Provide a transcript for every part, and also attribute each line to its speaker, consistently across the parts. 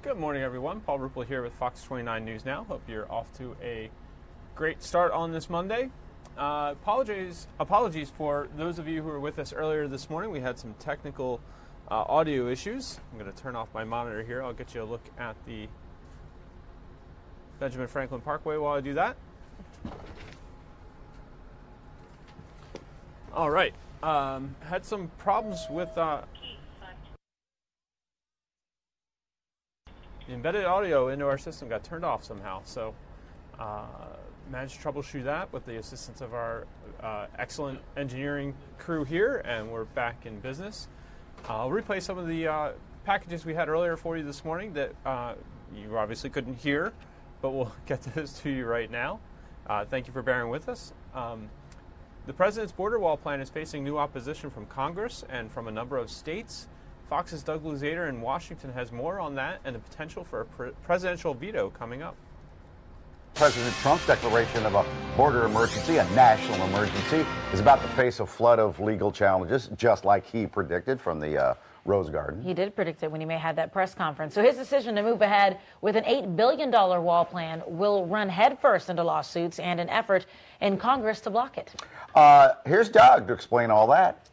Speaker 1: Good morning, everyone. Paul Ruppel here with Fox 29 News Now. Hope you're off to a great start on this Monday. Apologies for those of you who were with us earlier this morning. We had some technical audio issues. I'm going to turn off my monitor here. I'll get you a look at the Benjamin Franklin Parkway while I do that. All right. Had some problems with the embedded audio into our system got turned off somehow. So managed to troubleshoot that with the assistance of our excellent engineering crew here, and we're back in business. I'll replay some of the packages we had earlier for you this morning that you obviously couldn't hear, but we'll get those to you right now. Thank you for bearing with us. The president's border wall plan is facing new opposition from Congress and from a number of states. Fox's Doug Luzader in Washington has more on that and the potential for a presidential veto coming up.
Speaker 2: President Trump's declaration of a border emergency, a national emergency, is about to face a flood of legal challenges, just like he predicted from the Rose Garden.
Speaker 3: He did predict it when he had that press conference. So his decision to move ahead with an $8 billion wall plan will run headfirst into lawsuits and an effort in Congress to block it.
Speaker 2: Here's Doug to explain all that.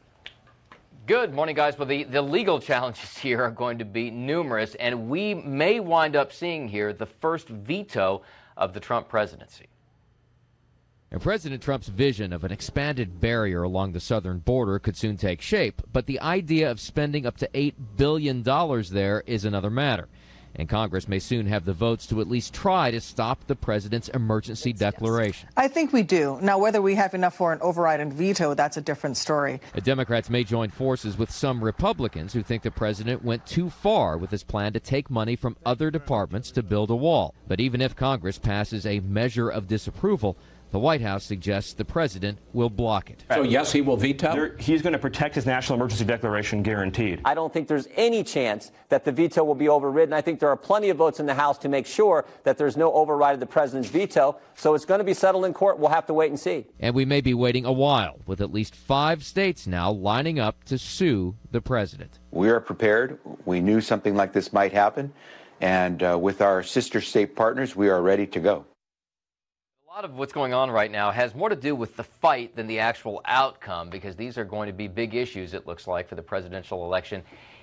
Speaker 4: Good morning, guys. Well, the legal challenges here are going to be numerous, and we may wind up seeing here the first veto of the Trump presidency.
Speaker 5: And President Trump's vision of an expanded barrier along the southern border could soon take shape, but the idea of spending up to $8 billion there is another matter. And Congress may soon have the votes to at least try to stop the president's emergency declaration.
Speaker 6: I think we do. Now, whether we have enough for an override and veto, that's a different story.
Speaker 5: The Democrats may join forces with some Republicans who think the president went too far with his plan to take money from other departments to build a wall. But even if Congress passes a measure of disapproval, the White House suggests the president will block it.
Speaker 7: So, yes, he will veto?
Speaker 8: He's going to protect his national emergency declaration, guaranteed.
Speaker 9: I don't think there's any chance that the veto will be overridden. I think there are plenty of votes in the House to make sure that there's no override of the president's veto. So it's going to be settled in court. We'll have to wait and see.
Speaker 5: And we may be waiting a while, with at least 5 states now lining up to sue the president.
Speaker 10: We are prepared. We knew something like this might happen. And with our sister state partners, we are ready to go.
Speaker 4: A lot of what's going on right now has more to do with the fight than the actual outcome, because these are going to be big issues, it looks like, for the presidential election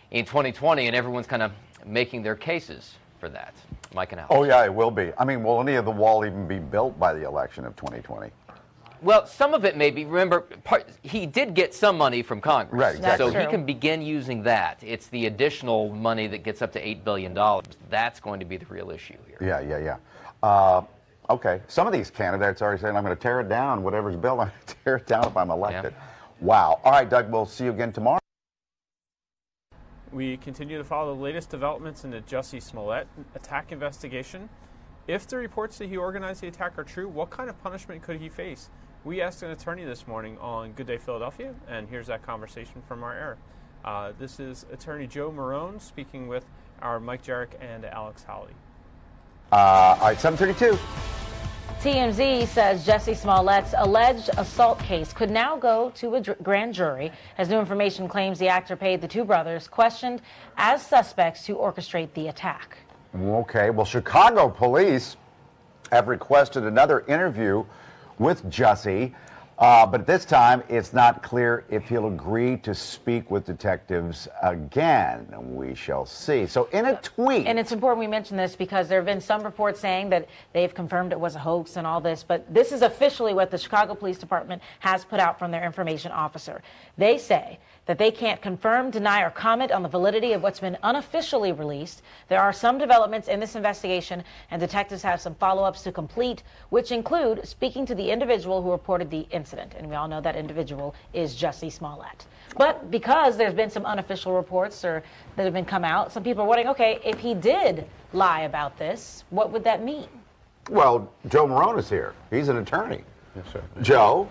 Speaker 4: in 2020, and everyone's kind of making their cases for that. Mike and Alex.
Speaker 2: Oh, yeah, it will be. I mean, will any of the wall even be built by the election of 2020?
Speaker 4: Well, some of it may be. Remember, he did get some money from Congress.
Speaker 2: Right, exactly.
Speaker 4: So he can begin using that. It's the additional money that gets up to $8 billion. That's going to be the real issue here.
Speaker 2: Yeah. Okay, some of these candidates are saying, I'm going to tear it down, whatever's built, I'm going to tear it down if I'm elected.
Speaker 4: Yeah.
Speaker 2: Wow. All right, Doug, we'll see you again tomorrow.
Speaker 1: We continue to follow the latest developments in the Jussie Smollett attack investigation. If the reports that he organized the attack are true, what kind of punishment could he face? We asked an attorney this morning on Good Day Philadelphia, and here's that conversation from our air. This is attorney Joe Marone speaking with our Mike Jarek and Alex Howley.
Speaker 2: All right, 7:32.
Speaker 3: TMZ says Jussie Smollett's alleged assault case could now go to a grand jury, as new information claims the actor paid the two brothers questioned as suspects to orchestrate the attack.
Speaker 2: Okay, well, Chicago police have requested another interview with Jussie, but this time it's not clear if he'll agree to speak with detectives again. We shall see. So in a tweet...
Speaker 3: And it's important we mention this because there have been some reports saying that they've confirmed it was a hoax and all this, but this is officially what the Chicago Police Department has put out from their information officer. They say that they can't confirm, deny, or comment on the validity of what's been unofficially released. There are some developments in this investigation, and detectives have some follow-ups to complete, which include speaking to the individual who reported the incident. And we all know that individual is Jussie Smollett. But because there's been some unofficial reports that have been come out, some people are wondering, okay, if he did lie about this, what would that mean?
Speaker 2: Well, Joe Marone is here. He's an attorney.
Speaker 8: Yes, sir.
Speaker 2: Joe,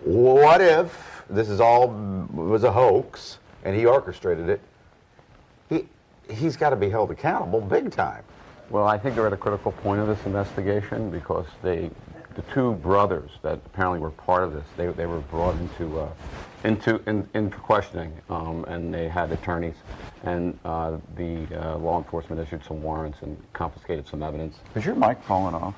Speaker 2: what if this is all was a hoax and he orchestrated it? He's got to be held accountable big time.
Speaker 7: Well, I think they're at a critical point of this investigation because they the two brothers that apparently were part of this, they were brought into questioning, and they had attorneys, and the law enforcement issued some warrants and confiscated some evidence.
Speaker 2: Is your mic falling off?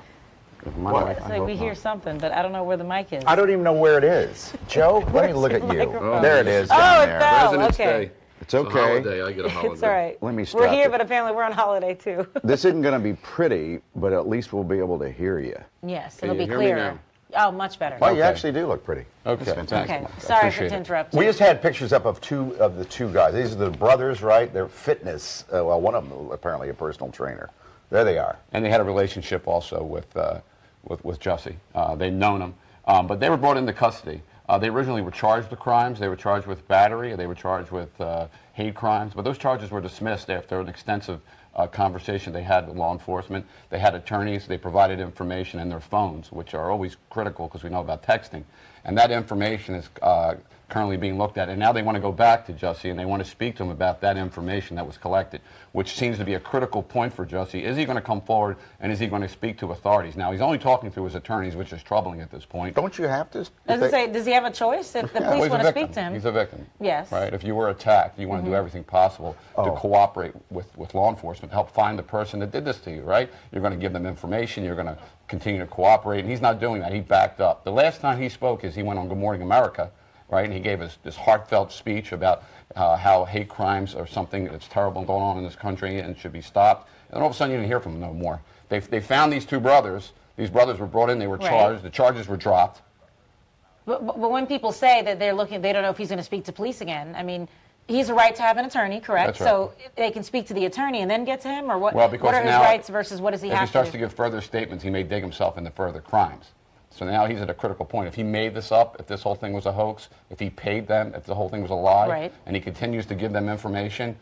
Speaker 3: So we hear something, but I don't know where the mic is.
Speaker 2: I don't even know where it is. Joe, let me look at you.
Speaker 3: microphone?
Speaker 2: There it is.
Speaker 3: Oh,
Speaker 2: down
Speaker 3: it
Speaker 2: there.
Speaker 3: fell.
Speaker 7: President's
Speaker 3: Okay.
Speaker 7: Day.
Speaker 2: It's okay.
Speaker 7: a holiday. I get a holiday.
Speaker 3: It's all right.
Speaker 2: Let me stop
Speaker 3: We're here,
Speaker 2: it.
Speaker 3: but apparently we're on holiday too.
Speaker 2: This isn't going to be pretty, but at least we'll be able to hear you.
Speaker 3: Yes,
Speaker 7: Can
Speaker 3: it'll
Speaker 7: you
Speaker 3: be
Speaker 7: hear me
Speaker 3: clearer. Oh, much better.
Speaker 2: Well, you actually do look pretty.
Speaker 7: Okay.
Speaker 2: That's fantastic.
Speaker 3: Okay, sorry
Speaker 7: Appreciate
Speaker 3: to
Speaker 7: it.
Speaker 3: interrupt
Speaker 2: We
Speaker 3: you.
Speaker 2: just had pictures up of the two guys. These are the brothers, right? They're fitness. Well, one of them apparently a personal trainer. There they are.
Speaker 7: And they had a relationship also with Jussie. They'd known him, but they were brought into custody. They originally were charged with crimes. They were charged with battery. They were charged with hate crimes. But those charges were dismissed after an extensive conversation they had with law enforcement. They had attorneys. They provided information in their phones, which are always critical because we know about texting. And that information is currently being looked at. And now they want to go back to Jussie and they want to speak to him about that information that was collected, which seems to be a critical point for Jussie. Is he going to come forward and is he going to speak to authorities? Now, he's only talking to his attorneys, which is troubling at this point.
Speaker 2: Don't you have to?
Speaker 3: Does he have a choice if the
Speaker 7: Well,
Speaker 3: police
Speaker 7: he's
Speaker 3: want
Speaker 7: a
Speaker 3: to
Speaker 7: victim.
Speaker 3: speak to him?
Speaker 7: He's a victim.
Speaker 3: Yes.
Speaker 7: Right? If you were attacked, you want to do everything possible to cooperate with law enforcement, help find the person that did this to you, right? You're going to give them information. You're going to continue to cooperate. And he's not doing that. He backed up. The last time he spoke is he went on Good Morning America, right? And he gave us this heartfelt speech about how hate crimes are something that's terrible going on in this country and should be stopped. And all of a sudden you didn't hear from him no more. They found these two brothers. These brothers were brought in. They were charged. The charges were dropped.
Speaker 3: But when people say that they're looking, they don't know if he's going to speak to police again. I mean, he has a right to have an attorney, correct?
Speaker 7: That's right.
Speaker 3: So they can speak to the attorney and then get to him, or what?
Speaker 7: Well, because
Speaker 3: what are his
Speaker 7: now,
Speaker 3: rights versus what does he
Speaker 7: if
Speaker 3: have
Speaker 7: he starts
Speaker 3: to
Speaker 7: to
Speaker 3: do?
Speaker 7: give further statements, he may dig himself into further crimes. So now he's at a critical point. If he made this up, if this whole thing was a hoax, if he paid them, if the whole thing was a lie,
Speaker 3: Right.
Speaker 7: and he continues to give them information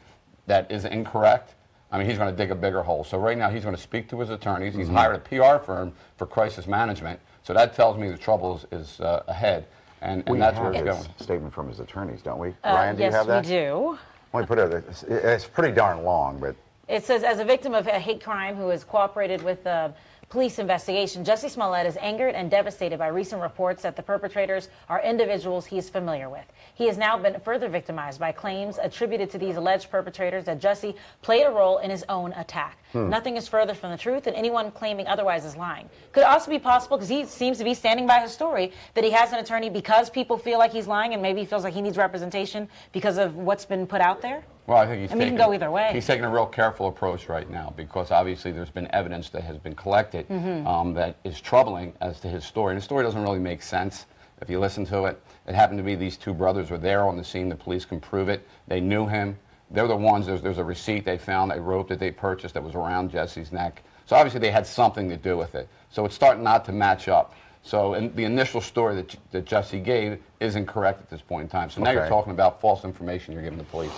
Speaker 7: that is incorrect, I mean, he's going to dig a bigger hole. So right now he's going to speak to his attorneys. He's hired a PR firm for crisis management. So that tells me the trouble is ahead. And that's where it's going.
Speaker 2: Statement from his attorneys, don't we? Ryan, do you
Speaker 3: yes,
Speaker 2: have that?
Speaker 3: we do.
Speaker 2: Let me put it. It's pretty darn long, but
Speaker 3: It says, as a victim of a hate crime who has cooperated with the police investigation, Jussie Smollett is angered and devastated by recent reports that the perpetrators are individuals he is familiar with. He has now been further victimized by claims attributed to these alleged perpetrators that Jussie played a role in his own attack. Nothing is further from the truth, and anyone claiming otherwise is lying. Could it also be possible, because he seems to be standing by his story, that he has an attorney because people feel like he's lying and maybe he feels like he needs representation because of what's been put out there?
Speaker 7: Well, I think he's
Speaker 3: it can go either way.
Speaker 7: He's taking a real careful approach right now because obviously there's been evidence that has been collected that is troubling as to his story. And his story doesn't really make sense if you listen to it. It happened to be these two brothers were there on the scene. The police can prove it. They knew him. They're the ones, there's a receipt they found, a rope that they purchased that was around Jussie's neck. So obviously they had something to do with it. So it's starting not to match up. So the initial story that Jussie gave isn't correct at this point in time. So now you're talking about false information you're giving the police.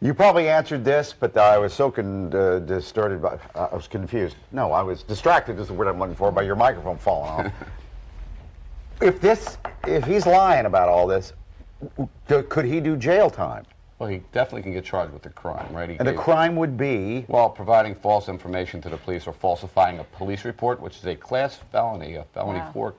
Speaker 2: you probably answered this, but I was so distorted by. I was confused. No, I was distracted. Is the word I'm looking for by your microphone falling off. If he's lying about all this, could he do jail time?
Speaker 7: Well, he definitely can get charged with a crime, right?
Speaker 2: And the crime would be?
Speaker 7: Well, providing false information to the police or falsifying a police report, which is a class felony, a felony 4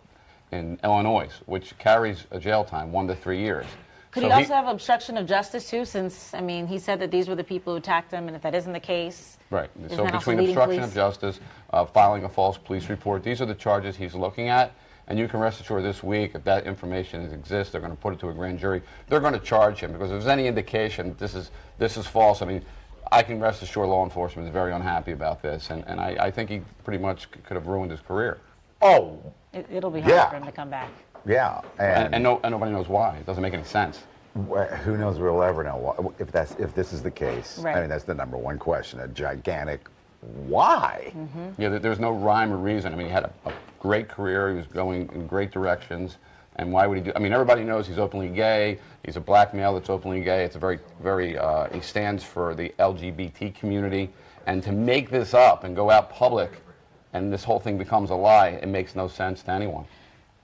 Speaker 7: in Illinois, which carries a jail time 1 to 3 years.
Speaker 3: Could he also have obstruction of justice, too, since, I mean, he said that these were the people who attacked him, and if that isn't the case...
Speaker 7: Right.
Speaker 3: isn't
Speaker 7: So
Speaker 3: that also
Speaker 7: between
Speaker 3: leading
Speaker 7: obstruction
Speaker 3: police?
Speaker 7: of justice, filing a false police report, these are the charges he's looking at. And you can rest assured this week, if that information exists, they're going to put it to a grand jury. They're going to charge him, because if there's any indication this is false, I mean, I can rest assured law enforcement is very unhappy about this. And I think he pretty much could have ruined his career.
Speaker 2: Oh.
Speaker 3: It'll be hard for him to come back.
Speaker 2: Yeah.
Speaker 7: And nobody knows why. It doesn't make any sense.
Speaker 2: Who knows? We'll ever know if this is the case.
Speaker 3: Right.
Speaker 2: I mean, that's the number one question. A gigantic why?
Speaker 7: Yeah, there's no rhyme or reason. I mean, he had a great career. He was going in great directions. And why would he do? I mean, everybody knows he's openly gay. He's a black male that's openly gay. It's a very he stands for the LGBT community. And to make this up and go out public, and this whole thing becomes a lie, it makes no sense to anyone.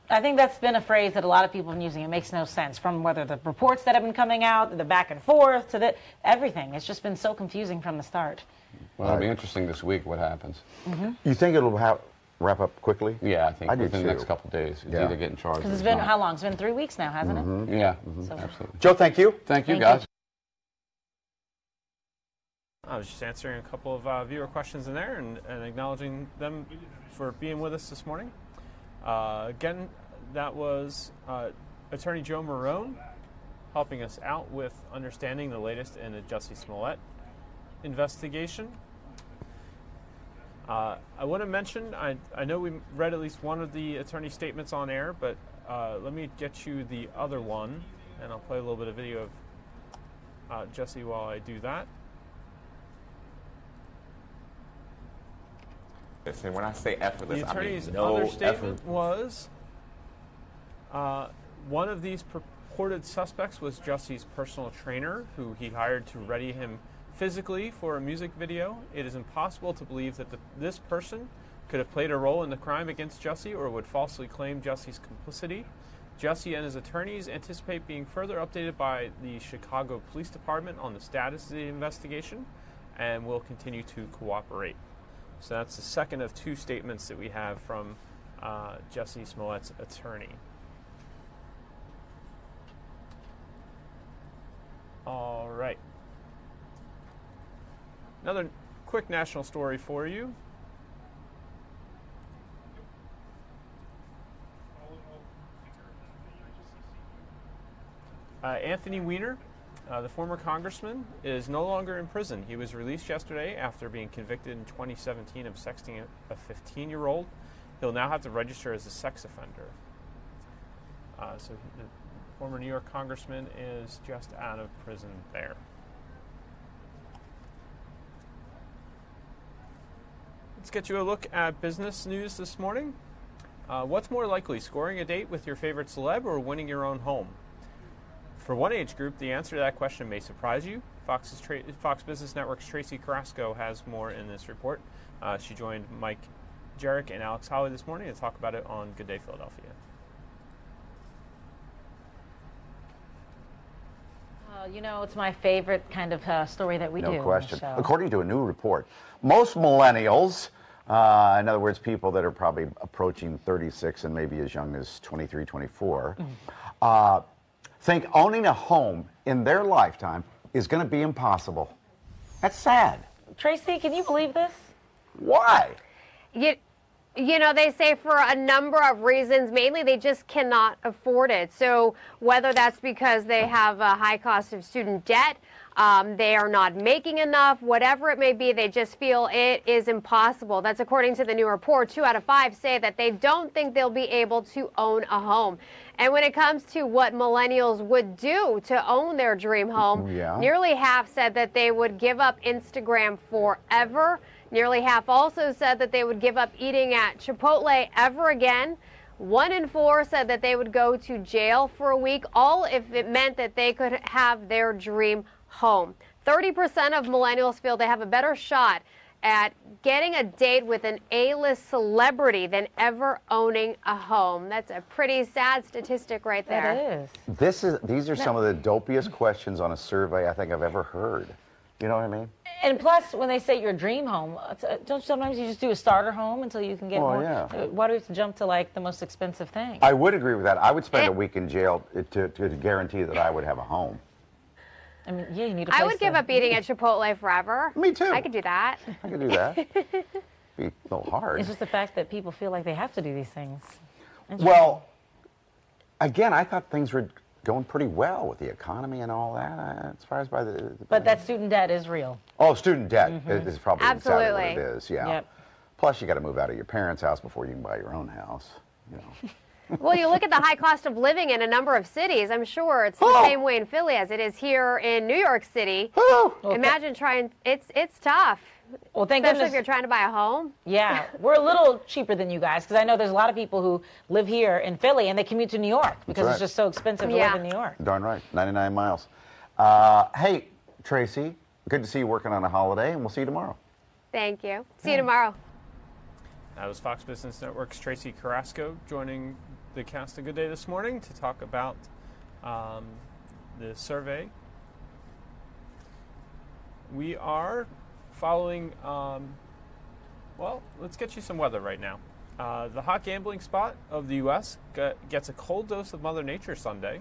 Speaker 3: I think that's been a phrase that a lot of people have been using. It makes no sense, from whether the reports that have been coming out, the back and forth, to everything. It's just been so confusing from the start.
Speaker 7: Well, it'll be interesting this week what happens.
Speaker 2: You think it'll have? wrap up quickly?
Speaker 7: Yeah, I think
Speaker 2: I do
Speaker 7: within
Speaker 2: too.
Speaker 7: the next couple of days. It's either getting charged.
Speaker 3: Because it's
Speaker 7: or
Speaker 3: been,
Speaker 7: not.
Speaker 3: how long? It's been 3 weeks now, hasn't it?
Speaker 7: Yeah,
Speaker 3: So-
Speaker 7: absolutely.
Speaker 2: Joe, thank you.
Speaker 7: Thank you,
Speaker 3: Thank
Speaker 7: guys.
Speaker 1: I was just answering a couple of viewer questions in there and acknowledging them for being with us this morning. Again, that was Attorney Joe Marone helping us out with understanding the latest in the Jussie Smollett investigation. I want to mention, I know we read at least one of the attorney statements on air, but let me get you the other one, and I'll play a little bit of video of Jussie while I do that.
Speaker 11: And when I say effortless,
Speaker 1: The attorney's
Speaker 11: I mean no
Speaker 1: other statement
Speaker 11: effort.
Speaker 1: was one of these purported suspects was Jussie's personal trainer, who he hired to ready him physically for a music video. It is impossible to believe that this person could have played a role in the crime against Jussie or would falsely claim Jussie's complicity. Jussie and his attorneys anticipate being further updated by the Chicago Police Department on the status of the investigation and will continue to cooperate. So that's the second of two statements that we have from Jussie Smollett's attorney. All right. Another quick national story for you. Anthony Weiner, the former congressman, is no longer in prison. He was released yesterday after being convicted in 2017 of sexting a 15-year-old. He'll now have to register as a sex offender. So the former New York congressman is just out of prison there. Let's get you a look at business news this morning. What's more likely, scoring a date with your favorite celeb or winning your own home? For one age group, the answer to that question may surprise you. Fox Business Network's Tracy Carrasco has more in this report. She joined Mike Jarek and Alex Holly this morning to talk about it on Good Day Philadelphia.
Speaker 3: You know, it's my favorite kind of story that we do.
Speaker 2: No question.
Speaker 3: So.
Speaker 2: According to a new report, most millennials, in other words, people that are probably approaching 36 and maybe as young as 23, 24, think owning a home in their lifetime is going to be impossible. That's sad.
Speaker 3: Tracy, can you believe this?
Speaker 2: Why?
Speaker 12: You know, they say for a number of reasons, mainly they just cannot afford it. So whether that's because they have a high cost of student debt, they are not making enough, whatever it may be, they just feel it is impossible. That's according to the new report. 2 out of 5 say that they don't think they'll be able to own a home. And when it comes to what millennials would do to own their dream home, nearly half said that they would give up Instagram forever. Nearly half also said that they would give up eating at Chipotle ever again. 1 in 4 said that they would go to jail for a week, all if it meant that they could have their dream home. 30% of millennials feel they have a better shot at getting a date with an A-list celebrity than ever owning a home. That's a pretty sad statistic right there.
Speaker 3: That is.
Speaker 2: These are some of the dopiest questions on a survey I think I've ever heard. You know what I mean?
Speaker 3: And plus, when they say your dream home, don't sometimes you just do a starter home until you can get more?
Speaker 2: Yeah.
Speaker 3: Why do we have to jump to like the most expensive thing?
Speaker 2: I would agree with that. I would spend a week in jail to guarantee that I would have a home.
Speaker 3: I mean, yeah, you need a place
Speaker 12: I would give up eating at Chipotle forever.
Speaker 2: Me too.
Speaker 12: I could do that.
Speaker 2: I could do that. Be a little hard.
Speaker 3: It's just the fact that people feel like they have to do these things.
Speaker 2: Well, again, I thought things were going pretty well with the economy and all that, as far as by the
Speaker 3: But that student debt is real.
Speaker 2: Oh, student debt is probably exactly what it
Speaker 12: Absolutely.
Speaker 2: is. Yeah.
Speaker 3: Yep.
Speaker 2: Plus, you got to move out of your parents' house before you can buy your own house. You know.
Speaker 12: Well, you look at the high cost of living in a number of cities. I'm sure it's the same way in Philly as it is here in New York City. Imagine trying. It's tough.
Speaker 3: Well, thank
Speaker 12: Especially
Speaker 3: goodness.
Speaker 12: if you're trying to buy a home.
Speaker 3: Yeah, we're a little cheaper than you guys because I know there's a lot of people who live here in Philly and they commute to New York because it's just so expensive to live in New York.
Speaker 2: Darn right, 99 miles. Hey, Tracy, good to see you working on a holiday, and we'll see you tomorrow.
Speaker 12: Thank you. See you tomorrow.
Speaker 1: That was Fox Business Network's Tracy Carrasco joining the cast of Good Day this morning to talk about the survey. We are following, well, let's get you some weather right now. The hot gambling spot of the U.S. gets a cold dose of Mother Nature Sunday.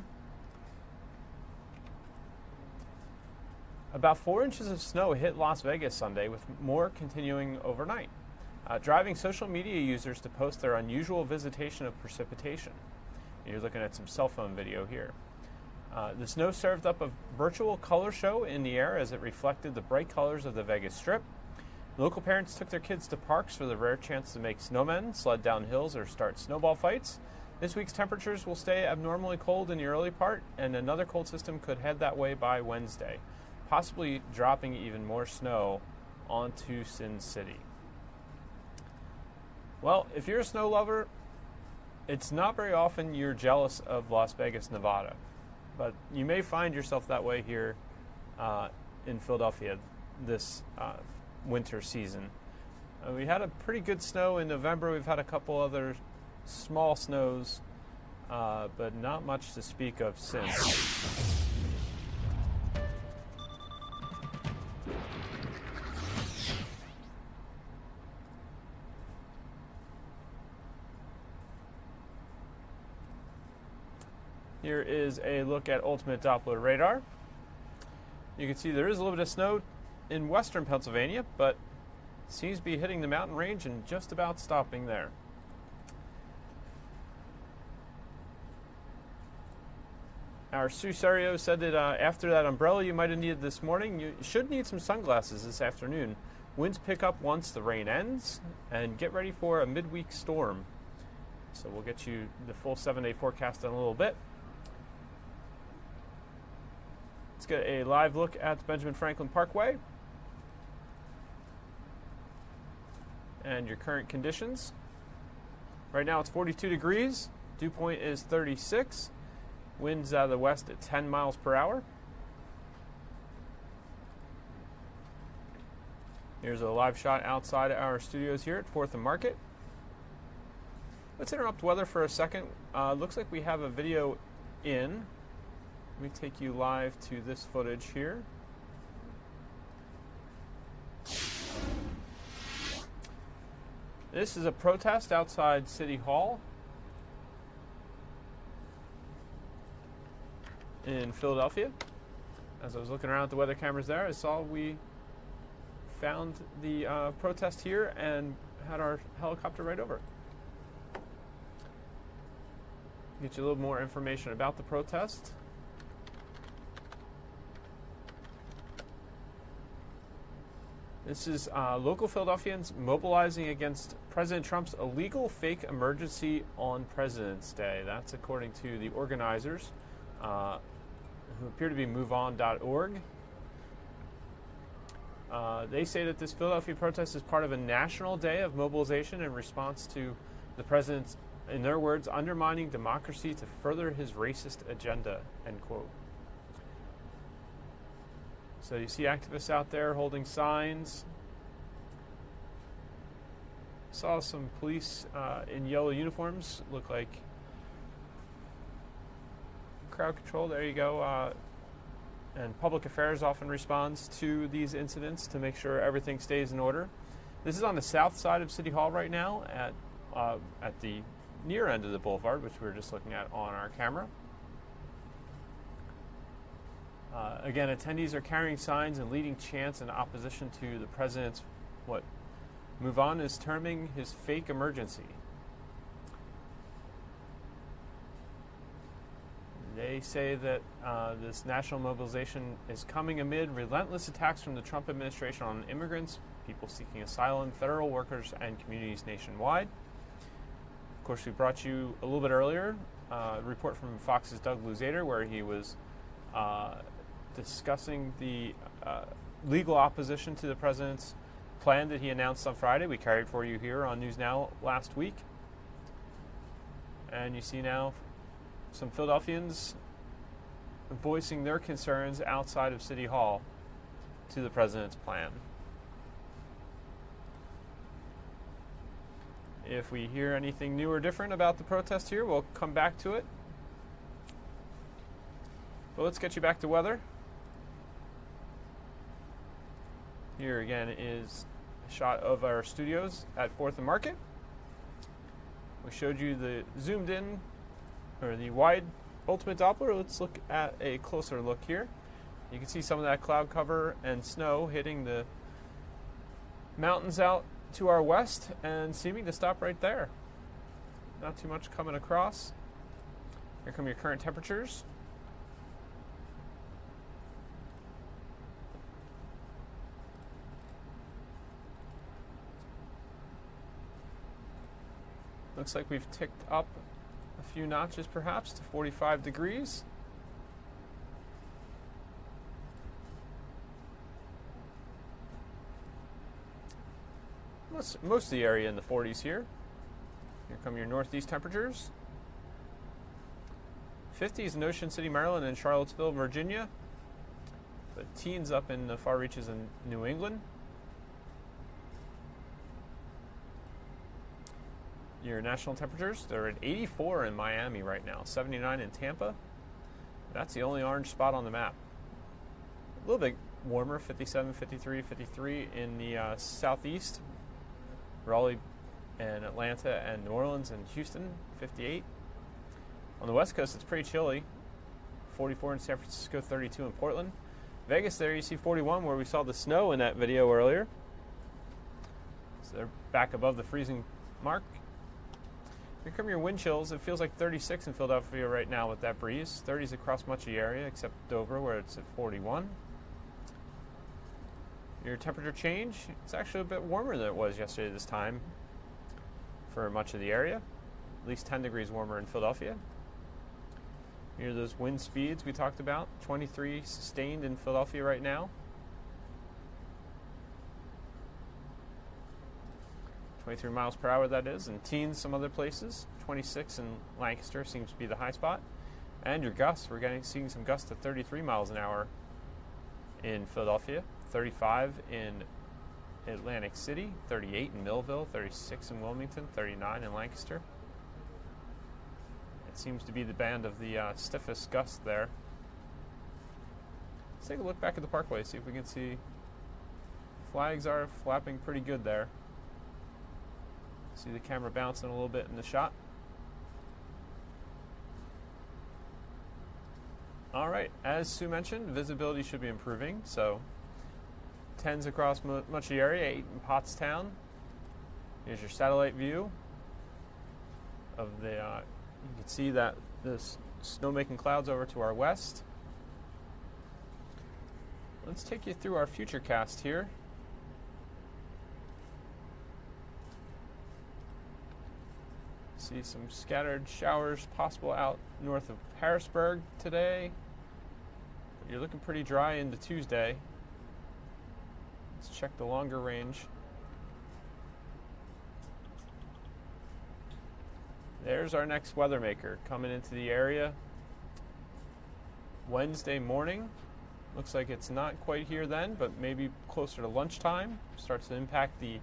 Speaker 1: About 4 inches of snow hit Las Vegas Sunday, with more continuing overnight, driving social media users to post their unusual visitation of precipitation. You're looking at some cell phone video here. The snow served up a virtual color show in the air as it reflected the bright colors of the Vegas Strip. Local parents took their kids to parks for the rare chance to make snowmen, sled down hills, or start snowball fights. This week's temperatures will stay abnormally cold in the early part, and another cold system could head that way by Wednesday, possibly dropping even more snow onto Sin City. Well, if you're a snow lover, it's not very often you're jealous of Las Vegas, Nevada, but you may find yourself that way here in Philadelphia this winter season. We had a pretty good snow in November. We've had a couple other small snows, but not much to speak of since. Here is a look at ultimate Doppler radar. You can see there is a little bit of snow in western Pennsylvania, but seems to be hitting the mountain range and just about stopping there. Our Sue Serio said that after that umbrella you might have needed this morning, you should need some sunglasses this afternoon. Winds pick up once the rain ends, and get ready for a midweek storm. So we'll get you the full 7-day forecast in a little bit. Let's get a live look at Benjamin Franklin Parkway and your current conditions. Right now it's 42 degrees, dew point is 36, winds out of the west at 10 miles per hour. Here's a live shot outside our studios here at 4th and Market. Let's interrupt weather for a second. Looks like we have a video in. Let me take you live to this footage here. This is a protest outside City Hall in Philadelphia. As I was looking around at the weather cameras there, I saw we found the protest here and had our helicopter right over it. Get you a little more information about the protest. This is local Philadelphians mobilizing against President Trump's illegal fake emergency on President's Day. That's according to the organizers, who appear to be MoveOn.org. They say that this Philadelphia protest is part of a national day of mobilization in response to the president's, in their words, undermining democracy to further his racist agenda, end quote. So you see activists out there holding signs. Saw some police in yellow uniforms, look like crowd control, there you go. And public affairs often responds to these incidents to make sure everything stays in order. This is on the south side of City Hall right now at the near end of the boulevard, which we were just looking at on our camera. Again, attendees are carrying signs and leading chants in opposition to the president's, what MoveOn is terming his fake emergency. They say that this national mobilization is coming amid relentless attacks from the Trump administration on immigrants, people seeking asylum, federal workers, and communities nationwide. Of course, we brought you a little bit earlier a report from Fox's Doug Luzader, where he was discussing the legal opposition to the president's plan that he announced on Friday. We carried for you here on News Now last week. And you see now some Philadelphians voicing their concerns outside of City Hall to the president's plan. If we hear anything new or different about the protest here, we'll come back to it. But let's get you back to weather. Here again is a shot of our studios at 4th and Market. We showed you the zoomed in, or the wide ultimate Doppler. Let's look at a closer look here. You can see some of that cloud cover and snow hitting the mountains out to our west and seeming to stop right there. Not too much coming across. Here come your current temperatures. Looks like we've ticked up a few notches perhaps to 45 degrees. Most of the area in the 40s here. Here come your northeast temperatures. 50s in Ocean City, Maryland, and Charlottesville, Virginia. But teens up in the far reaches in New England. Your national temperatures, they're at 84 in Miami right now, 79 in Tampa. That's the only orange spot on the map. A little bit warmer, 57, 53, 53 in the southeast. Raleigh and Atlanta and New Orleans and Houston, 58. On the west coast, it's pretty chilly. 44 in San Francisco, 32 in Portland. Vegas, there you see 41 where we saw the snow in that video earlier. So they're back above the freezing mark. Here come your wind chills. It feels like 36 in Philadelphia right now with that breeze. 30s across much of the area except Dover where it's at 41. Your temperature change, it's actually a bit warmer than it was yesterday this time for much of the area. At least 10 degrees warmer in Philadelphia. Here are those wind speeds we talked about. 23 sustained in Philadelphia right now. 23 miles per hour that is. And teens some other places. 26 in Lancaster seems to be the high spot. And your gusts, we're seeing some gusts at 33 miles an hour in Philadelphia. 35 in Atlantic City, 38 in Millville, 36 in Wilmington, 39 in Lancaster. It seems to be the band of the stiffest gust there. Let's take a look back at the parkway, see if we can see. Flags are flapping pretty good there. See the camera bouncing a little bit in the shot. All right, as Sue mentioned, visibility should be improving, so 10s across much of the area, 8 in Pottstown. Here's your satellite view of the, you can see that the snow-making clouds over to our west. Let's take you through our future cast here. See some scattered showers possible out north of Harrisburg today. But you're looking pretty dry into Tuesday. Let's check the longer range. There's our next weather maker coming into the area. Wednesday morning. Looks like it's not quite here then, but maybe closer to lunchtime. Starts to impact the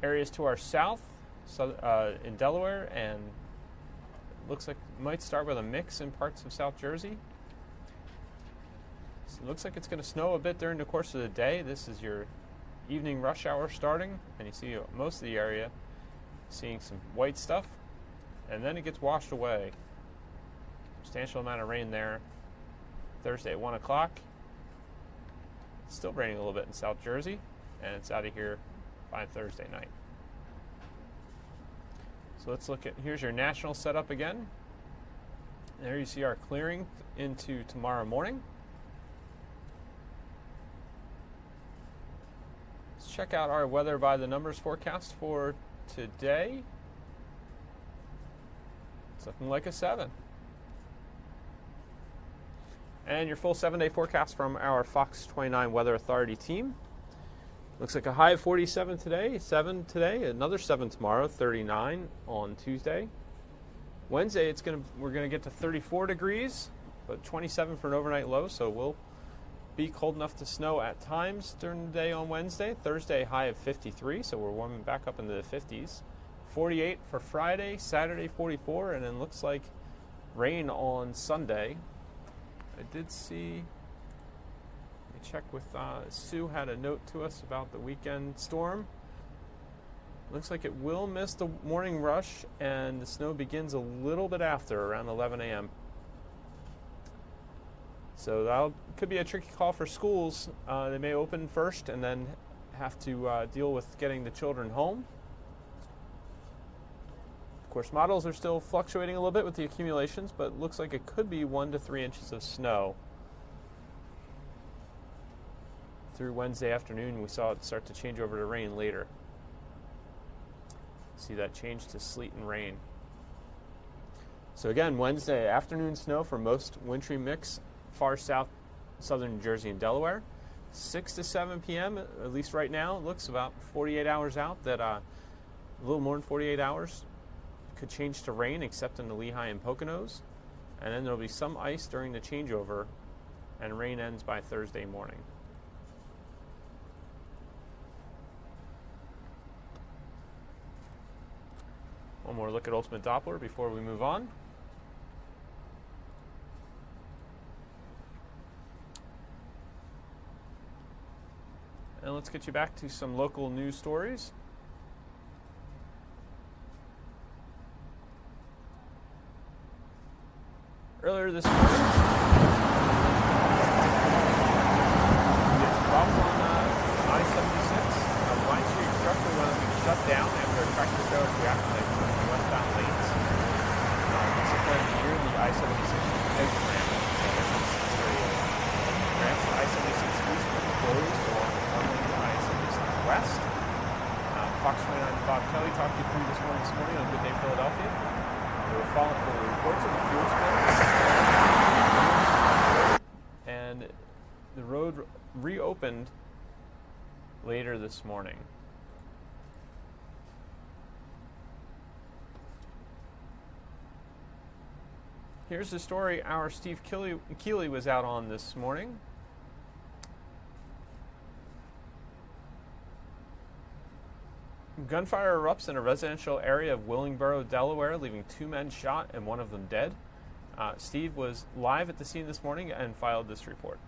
Speaker 1: areas to our south. In Delaware, and looks like it might start with a mix in parts of South Jersey. So it looks like it's going to snow a bit during the course of the day. This is your evening rush hour starting, and you see most of the area seeing some white stuff, and then it gets washed away. Substantial amount of rain there Thursday at 1 o'clock. It's still raining a little bit in South Jersey, and it's out of here by Thursday night. So let's look at, here's your national setup again. There you see our clearing into tomorrow morning. Let's check out our weather by the numbers forecast for today. It's looking like a 7. And your full 7-day forecast from our Fox 29 Weather Authority team. Looks like a high of 47 today, 7 today, another 7 tomorrow, 39 on Tuesday. Wednesday, we're gonna get to 34 degrees, but 27 for an overnight low, so we'll be cold enough to snow at times during the day on Wednesday. Thursday, high of 53, so we're warming back up into the 50s. 48 for Friday, Saturday 44, and then looks like rain on Sunday. I did see. Check with Sue had a note to us about the weekend storm. Looks like it will miss the morning rush, and the snow begins a little bit after, around 11 a.m. So that could be a tricky call for schools. They may open first and then have to deal with getting the children home. Of course, models are still fluctuating a little bit with the accumulations, but it looks like it could be 1 to 3 inches of snow. Through Wednesday afternoon, we saw it start to change over to rain later. See that change to sleet and rain. So again, Wednesday afternoon snow for most wintry mix, far south, southern New Jersey and Delaware. 6 to 7 p.m., at least right now, it looks about 48 hours out, that a little more than 48 hours could change to rain, except in the Lehigh and Poconos. And then there'll be some ice during the changeover, and rain ends by Thursday morning. One more look at Ultimate Doppler before we move on. And let's get you back to some local news stories. Earlier this morning, we had some problems on I-76. Line Street Expressway wound up being shut down after a tractor trailer reacted to the westbound lanes. This occurred near the I-76 exit ramp. Ramps to I-76 east were closed along with one lane to I-76 west. Fox 29's Bob Kelly talked you through this morning on Good Day Philadelphia. There were reports of a fuel spill, and the road reopened later this morning. Here's the story our Steve Keeley was out on this morning. Gunfire erupts in a residential area of Willingboro, Delaware, leaving 2 men shot and 1 of them dead. Steve was live at the scene this morning and filed this report.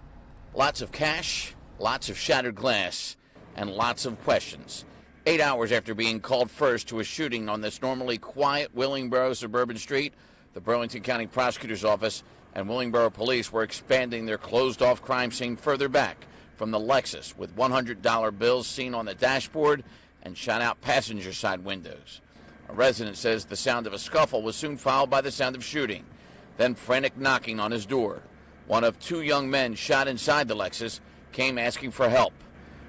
Speaker 13: Lots of cash, lots of shattered glass, and lots of questions. 8 hours after being called first to a shooting on this normally quiet Willingboro suburban street, the Burlington County Prosecutor's Office and Willingboro Police were expanding their closed-off crime scene further back from the Lexus, with $100 bills seen on the dashboard and shot-out passenger side windows. A resident says the sound of a scuffle was soon followed by the sound of shooting, then frantic knocking on his door. One of 2 young men shot inside the Lexus came asking for help.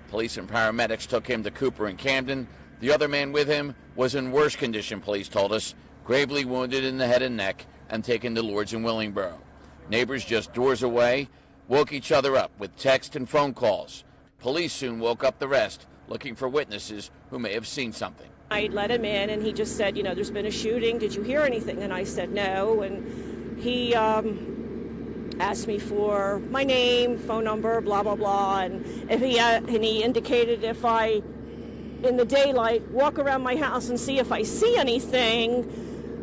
Speaker 13: Police and paramedics took him to Cooper and Camden. The other man with him was in worse condition, police told us, gravely wounded in the head and neck and taken to Lourdes in Willingboro. Neighbors just doors away woke each other up with text and phone calls. Police soon woke up the rest, looking for witnesses who may have seen something.
Speaker 14: I let him in, and he just said, there's been a shooting. Did you hear anything? And I said no. And he asked me for my name, phone number, blah, blah, blah. And he indicated if I, in the daylight, walk around my house and see if I see anything,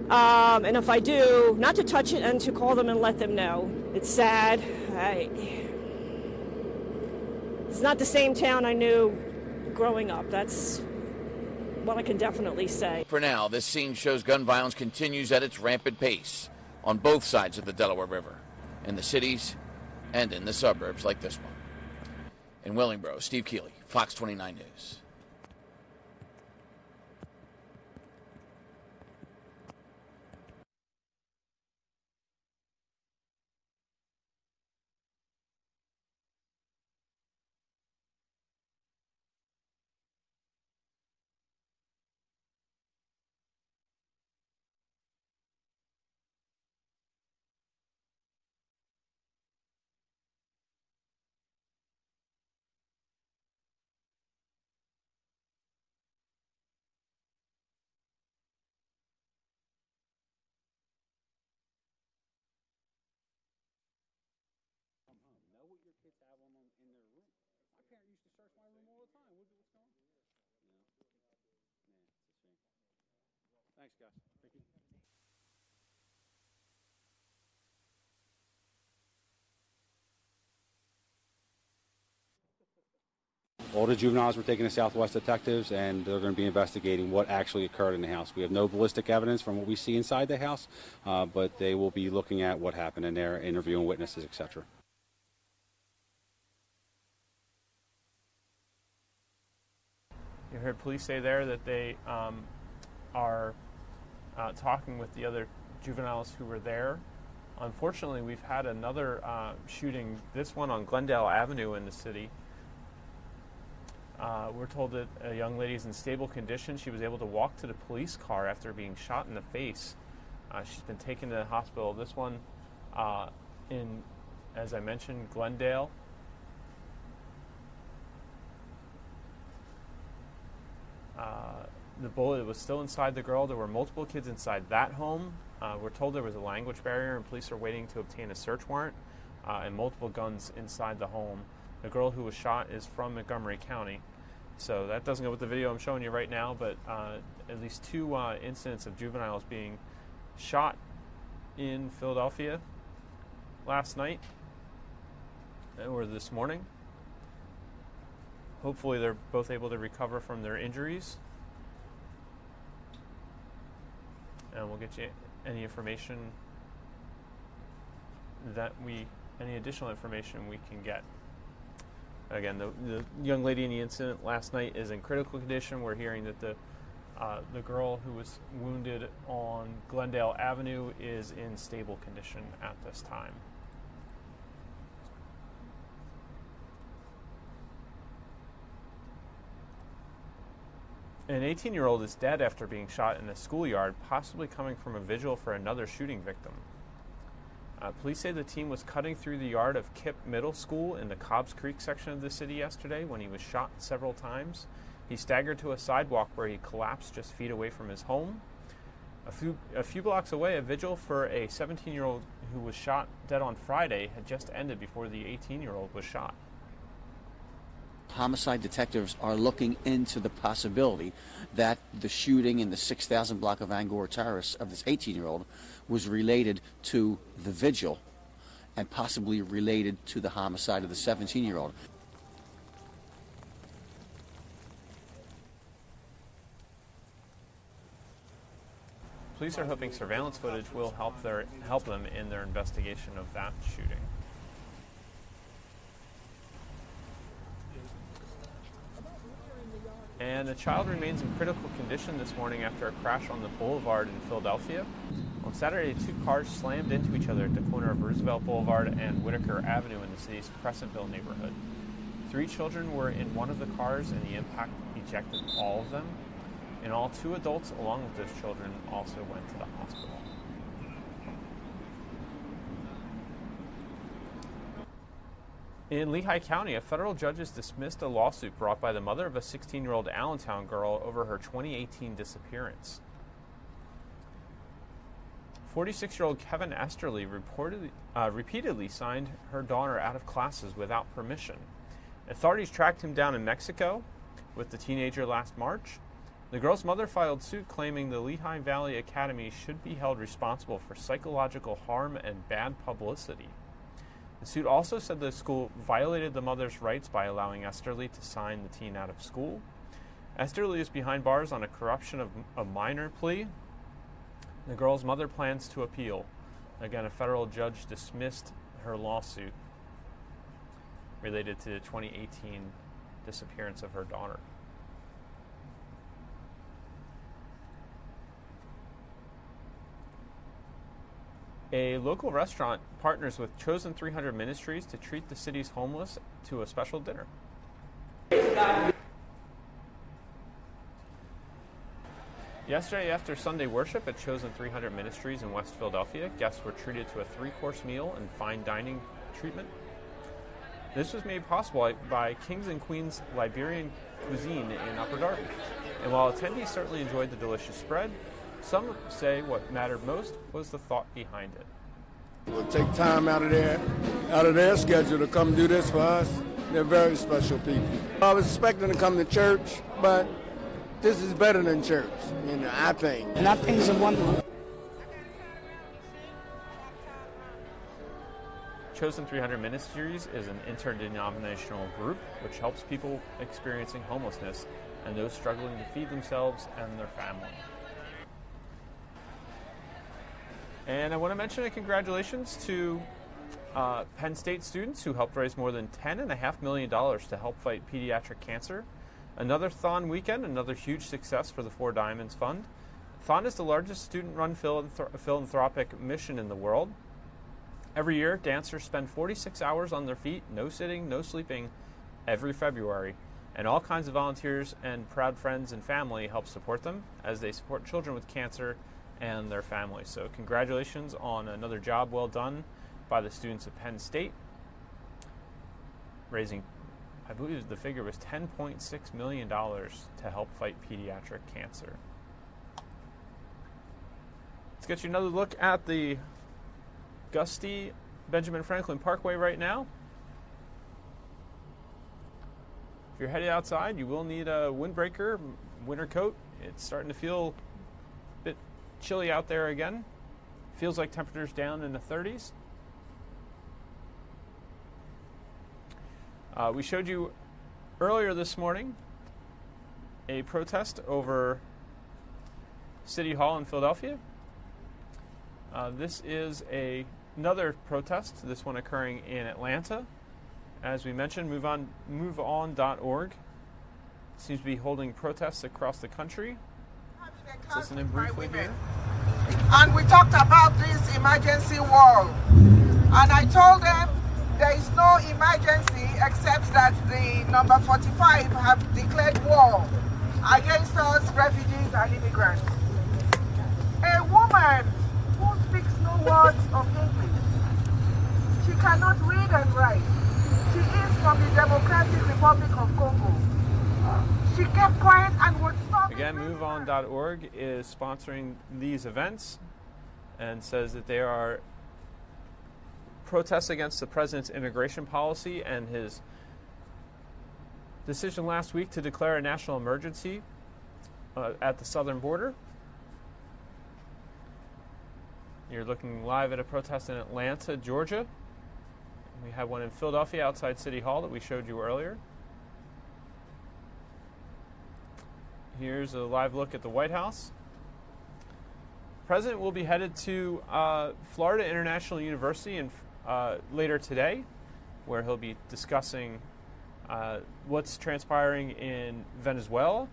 Speaker 14: and if I do, not to touch it and to call them and let them know. It's sad. It's not the same town I knew growing up. That's what I can definitely say.
Speaker 13: For now, this scene shows gun violence continues at its rampant pace on both sides of the Delaware River, in the cities and in the suburbs like this one. In Willingboro, Steve Keeley, Fox 29 News.
Speaker 15: Thanks, guys. Thank you. All the juveniles were taken to Southwest detectives, and they're going to be investigating what actually occurred in the house. We have no ballistic evidence from what we see inside the house, but they will be looking at what happened in there, interviewing witnesses, etc.
Speaker 1: You heard police say there that they are talking with the other juveniles who were there. Unfortunately, we've had another shooting, this one on Glendale Avenue in the city. We're told that a young lady is in stable condition. She was able to walk to the police car after being shot in the face. She's been taken to the hospital. This one in, as I mentioned, Glendale. The bullet was still inside the girl. There were multiple kids inside that home. We're told there was a language barrier and police are waiting to obtain a search warrant, and multiple guns inside the home. The girl who was shot is from Montgomery County. So that doesn't go with the video I'm showing you right now, but at least 2 incidents of juveniles being shot in Philadelphia last night or this morning. Hopefully they're both able to recover from their injuries. And we'll get you any information that any additional information we can get. Again, the young lady in the incident last night is in critical condition. We're hearing that the girl who was wounded on Glendale Avenue is in stable condition at this time. An 18-year-old is dead after being shot in a schoolyard, possibly coming from a vigil for another shooting victim. Police say the team was cutting through the yard of Kipp Middle School in the Cobbs Creek section of the city yesterday when he was shot several times. He staggered to a sidewalk where he collapsed just feet away from his home. A few blocks away, a vigil for a 17-year-old who was shot dead on Friday had just ended before the 18-year-old was shot.
Speaker 16: Homicide detectives are looking into the possibility that the shooting in the 6,000 block of Angora Terrace of this 18-year-old was related to the vigil and possibly related to the homicide of the 17-year-old.
Speaker 1: Police are hoping surveillance footage will help them in their investigation of that shooting. And a child remains in critical condition this morning after a crash on the boulevard in Philadelphia. On Saturday, 2 cars slammed into each other at the corner of Roosevelt Boulevard and Whitaker Avenue in the city's Crescentville neighborhood. 3 children were in one of the cars, and the impact ejected all of them. In all, 2 adults, along with those children, also went to the hospital. In Lehigh County, a federal judge has dismissed a lawsuit brought by the mother of a 16-year-old Allentown girl over her 2018 disappearance. 46-year-old Kevin Esterly repeatedly signed her daughter out of classes without permission. Authorities tracked him down in Mexico with the teenager last March. The girl's mother filed suit claiming the Lehigh Valley Academy should be held responsible for psychological harm and bad publicity. The suit also said the school violated the mother's rights by allowing Esterly to sign the teen out of school. Esterly is behind bars on a corruption of a minor plea. The girl's mother plans to appeal. Again, a federal judge dismissed her lawsuit related to the 2018 disappearance of her daughter. A local restaurant partners with Chosen 300 Ministries to treat the city's homeless to a special dinner. Yesterday, after Sunday worship at Chosen 300 Ministries in West Philadelphia, guests were treated to a 3-course meal and fine dining treatment. This was made possible by Kings and Queens Liberian cuisine in Upper Darby. And while attendees certainly enjoyed the delicious spread, some say what mattered most was the thought behind it.
Speaker 17: We'll take time out of their schedule to come do this for us. They're very special people. I was expecting to come to church, but this is better than church, I think.
Speaker 18: And I think it's a wonderful.
Speaker 1: Chosen 300 Ministries is an interdenominational group which helps people experiencing homelessness and those struggling to feed themselves and their family. And I want to mention a congratulations to Penn State students who helped raise more than $10.5 million to help fight pediatric cancer. Another Thon weekend, another huge success for the Four Diamonds Fund. Thon is the largest student-run philanthropic mission in the world. Every year, dancers spend 46 hours on their feet, no sitting, no sleeping, every February. And all kinds of volunteers and proud friends and family help support them as they support children with cancer and their families. So congratulations on another job well done by the students at Penn State, raising, I believe the figure was $10.6 million to help fight pediatric cancer. Let's get you another look at the gusty Benjamin Franklin Parkway right now. If you're headed outside, you will need a windbreaker, winter coat. It's starting to feel a bit chilly out there again. Feels like temperatures down in the 30s. We showed you earlier this morning a protest over City Hall in Philadelphia. This is another protest, this one occurring in Atlanta. As we mentioned, MoveOn.org seems to be holding protests across the country. Let's listen in briefly here.
Speaker 18: And we talked about this emergency wall. And I told them there is no emergency except that the number 45 have declared war against us, refugees and immigrants. A woman who speaks no words of English, she cannot read and write. She is from the Democratic Republic of Congo. She kept quiet and would stop.
Speaker 1: Again, MoveOn.org is sponsoring these events and says that they are protests against the president's immigration policy and his decision last week to declare a national emergency at the southern border. You're looking live at a protest in Atlanta, Georgia. We have one in Philadelphia outside City Hall that we showed you earlier. Here's a live look at the White House. The president will be headed to Florida International University later today, where he'll be discussing what's transpiring in Venezuela.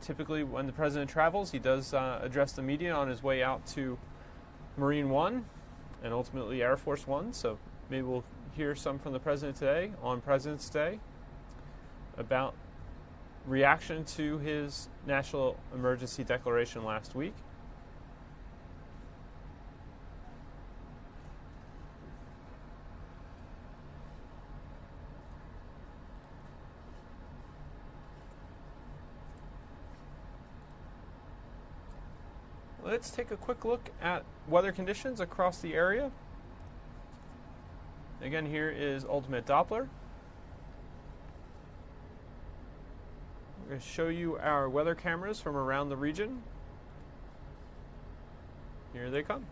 Speaker 1: Typically, when the president travels, he does address the media on his way out to Marine One and ultimately Air Force One. So maybe we'll hear some from the president today on President's Day about reaction to his national emergency declaration last week. Let's take a quick look at weather conditions across the area. Again, here is Ultimate Doppler. We're going to show you our weather cameras from around the region. Here they come.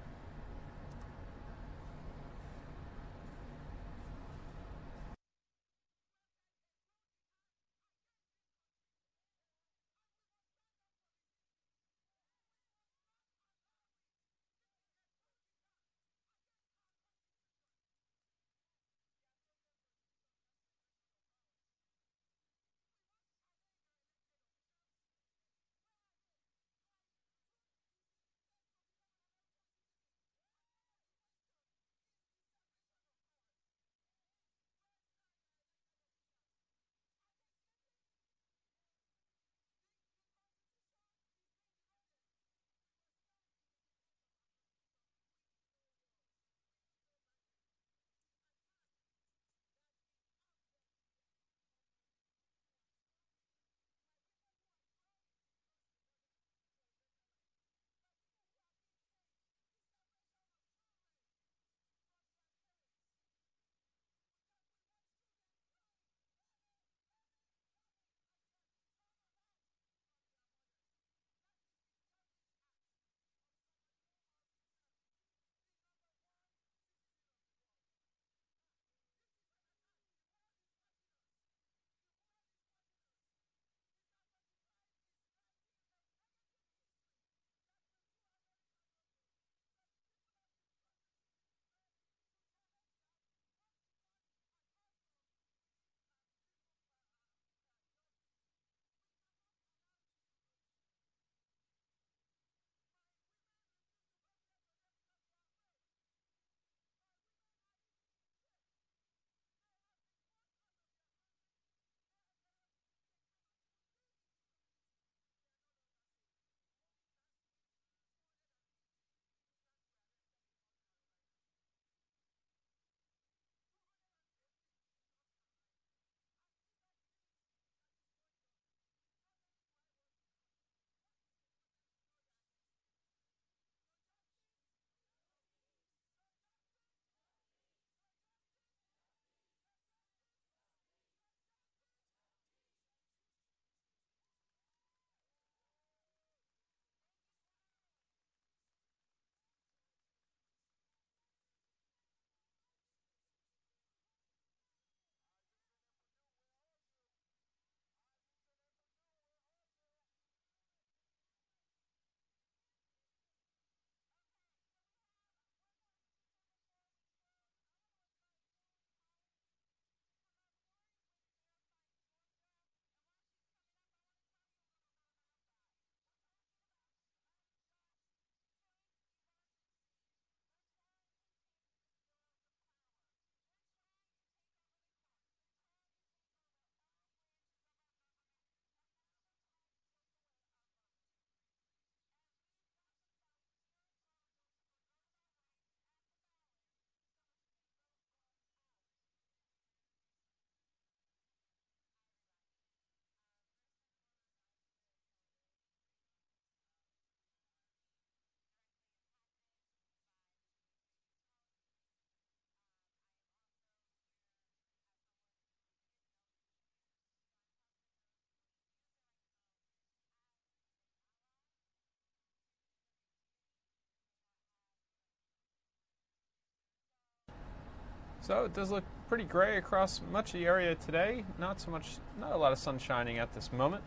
Speaker 1: So it does look pretty gray across much of the area today. Not a lot of sun shining at this moment.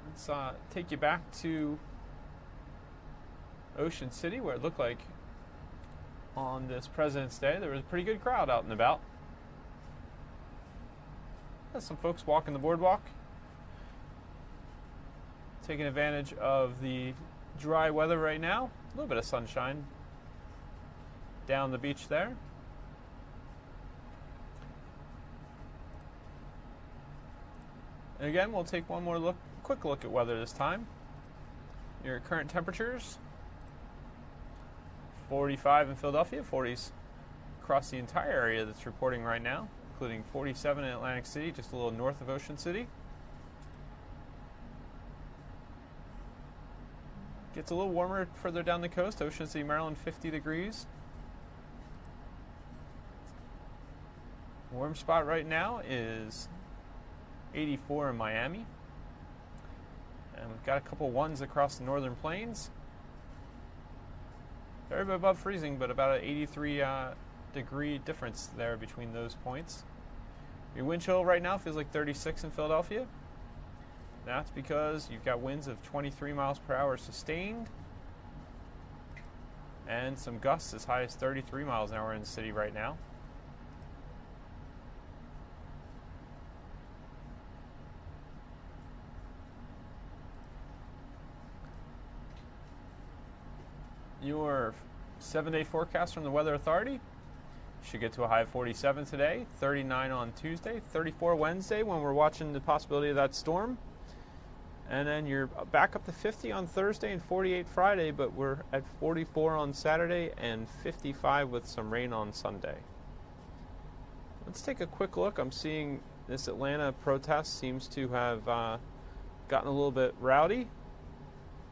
Speaker 1: Let's take you back to Ocean City, where it looked like on this President's Day there was a pretty good crowd out and about. There's some folks walking the boardwalk, taking advantage of the dry weather right now. A little bit of sunshine down the beach there. And again, we'll take one more quick look at weather this time. Your current temperatures: 45 in Philadelphia, 40s across the entire area that's reporting right now, including 47 in Atlantic City, just a little north of Ocean City. Gets a little warmer further down the coast. Ocean City, Maryland, 50 degrees. Warm spot right now is 84 in Miami. And we've got a couple ones across the northern plains. They're above freezing, but about an 83 degree difference there between those points. Your wind chill right now feels like 36 in Philadelphia. That's because you've got winds of 23 miles per hour sustained and some gusts as high as 33 miles an hour in the city right now. Your 7-day forecast from the Weather Authority should get to a high of 47 today, 39 on Tuesday, 34 Wednesday when we're watching the possibility of that storm. And then you're back up to 50 on Thursday and 48 Friday, but we're at 44 on Saturday and 55 with some rain on Sunday. Let's take a quick look. I'm seeing this Atlanta protest seems to have gotten a little bit rowdy.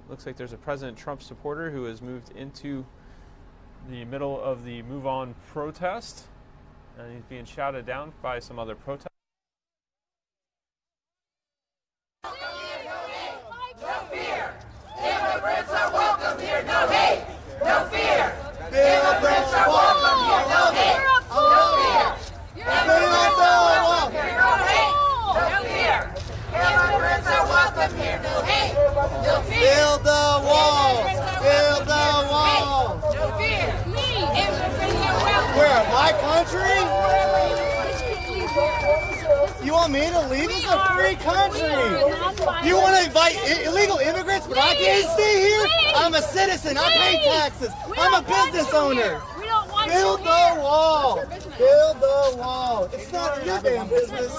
Speaker 1: Looks like there's a President Trump supporter who has moved into the middle of the Move On protest, and he's being shouted down by some other protesters.
Speaker 19: No fear! Immigrants are welcome here, no hate! No fear! Immigrants are welcome here, no hate! No fear! Immigrants are welcome here, no hate! No fear! Immigrants are welcome here, no hate! No fear!
Speaker 20: Build the wall! Build the wall!
Speaker 19: No fear! Immigrants are welcome!
Speaker 20: Where? My country? You want me to leave? It's a free country. You want to invite illegal immigrants, but I can't stay here? I'm a citizen. I pay taxes. I'm a business owner. Build the wall. Build the wall. It's not your damn business.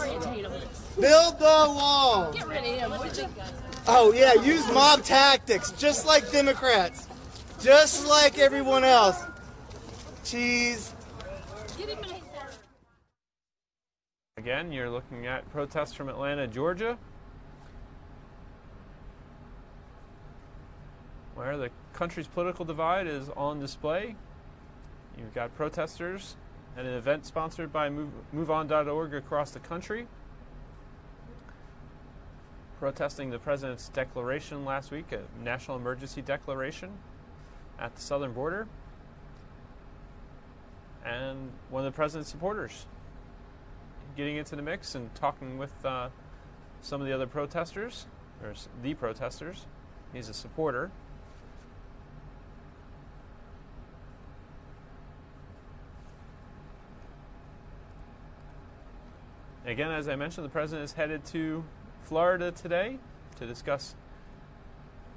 Speaker 20: Build the wall.
Speaker 19: Get rid of him, would you?
Speaker 20: Oh, yeah, use mob tactics, just like Democrats. Just like everyone else. Cheese.
Speaker 1: Again, you're looking at protests from Atlanta, Georgia, where the country's political divide is on display. You've got protesters at an event sponsored by MoveOn.org across the country, protesting the president's declaration last week, a national emergency declaration at the southern border, and one of the president's supporters getting into the mix and talking with some of the other protesters, or the protesters. He's a supporter. Again, as I mentioned, the president is headed to Florida today to discuss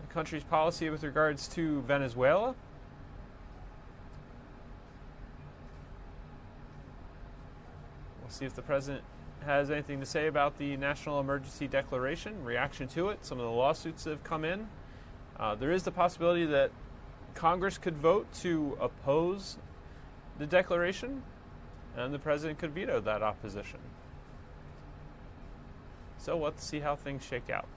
Speaker 1: the country's policy with regards to Venezuela. We'll see if the president has anything to say about the national emergency declaration, reaction to it, some of the lawsuits that have come in. There is the possibility that Congress could vote to oppose the declaration, and the president could veto that opposition. So let's see how things shake out.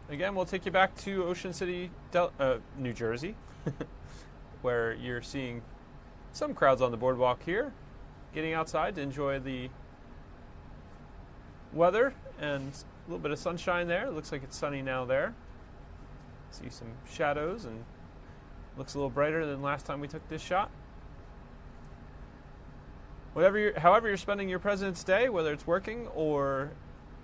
Speaker 1: Again, we'll take you back to Ocean City, New Jersey, where you're seeing some crowds on the boardwalk here, getting outside to enjoy the weather and a little bit of sunshine there. It looks like it's sunny now there. See some shadows and Looks a little brighter than last time we took this shot. However you're spending your President's Day, whether it's working or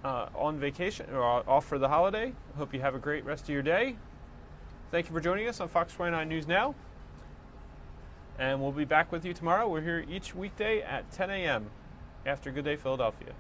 Speaker 1: on vacation or off for the holiday, I hope you have a great rest of your day. Thank you for joining us on Fox 29 News Now. And we'll be back with you tomorrow. We're here each weekday at 10 a.m. after Good Day Philadelphia.